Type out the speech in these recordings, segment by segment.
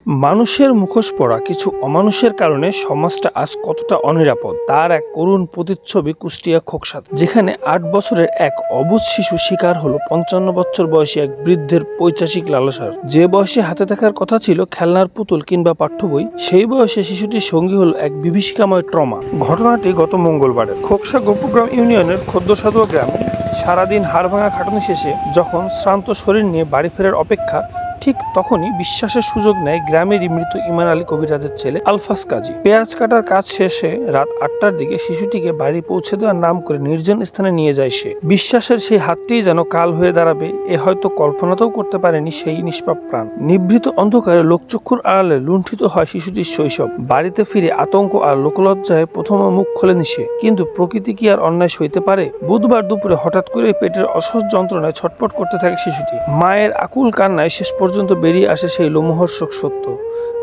মানুষের মুখোশ পরা কিছু অমানুষের কারণে সমাজটা আজ কতটা অনিরাপদ তার এক করুণ প্রতিচ্ছবি কুষ্টিয়া খোকসাদ, যেখানে ৮ বছরের এক অবুঝ শিশু শিকার হলো ৫৫ বছর বয়সী এক বৃদ্ধের পৈশাচিক লালসার। যে বয়সে হাতে থাকার কথা ছিল খেলনার পুতুল কিংবা পাঠ্য বই, সেই বয়সে শিশুটির সঙ্গী হলো এক বিভীষিকাময় ট্রমা। ঘটনাটি গত মঙ্গলবারের খোকসা গোপুগ্রাম ইউনিয়নের খদ্দসাদুয়া গ্রামে। সারাদিন হাড়ভাঙা খাটুনি শেষে যখন শ্রান্ত শরীর নিয়ে বাড়ি ফেরার অপেক্ষা, ঠিক তখনই বিশ্বাসের সুযোগ নেয় গ্রামেরই মৃত ইমান আলী কবিরাজের ছেলে আলফাজ কাজী। পেঁয়াজ কাটার কাজ শেষে রাত ৮টার দিকে শিশুটিকে বাড়ি পৌঁছে দেওয়ার নাম করে নির্জন স্থানে নিয়ে যায় সে। বিশ্বাসের সেই হাতটিই যেন কাল হয়ে দাঁড়াবে, এ হয়তো কল্পনাতেও করতে পারেনি সেই নিষ্পাপ প্রাণ। নিভৃত অন্ধকারে লোকচক্ষুর আড়ালে লুণ্ঠিত হয় শিশুটির শৈশব। বাড়িতে ফিরে আতঙ্ক আর লোকলজ্জায় প্রথমে মুখ খোলেনি সে। কিন্তু প্রকৃতি কি আর অন্যায় সইতে পারে? বুধবার দুপুরে হঠাৎ করে পেটের অসহ্য যন্ত্রণায় ছটফট করতে থাকে শিশুটি। মায়ের আকুল কান্নায় শেষ পর্যন্ত বেরিয়ে আসে সেই লোমহর্ষক সত্য,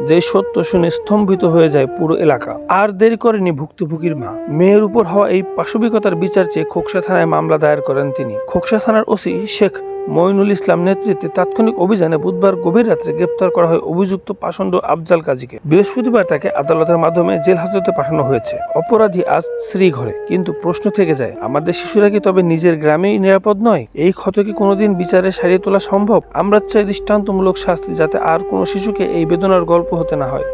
যে সত্য শুনে স্তম্ভিত হয়ে যায় পুরো এলাকা। আর দেরি করেনি ভুক্তভোগীর মা। মেয়ের উপর হওয়া এই পাশবিকতার বিচার চেয়ে খোকসা থানায় মামলা দায়ের করেন তিনি। খোকসা থানার ওসি শেখ মঈনুল ইসলাম নেতৃত্বে তাৎক্ষণিক অভিযানে বুধবার গভীর রাত্রে গ্রেপ্তার করা হয় অভিযুক্ত পাষণ্ড আফজাল কাজীকে। বৃহস্পতিবার তাকে আদালতের মাধ্যমে জেল হাজতে পাঠানো হয়েছে। অপরাধী আজ শ্রীঘরে। কিন্তু প্রশ্ন থেকে যায়, আমাদের শিশুরা কি তবে নিজের গ্রামেই নিরাপদ নয়? এই ক্ষত কি কোনোদিন বিচারে সারিয়ে তোলা সম্ভব? আমরা চাই দৃষ্টান্তমূলক শাস্তি, যাতে আর কোনো শিশুকে এই বেদনার গল্প হতে না হয়।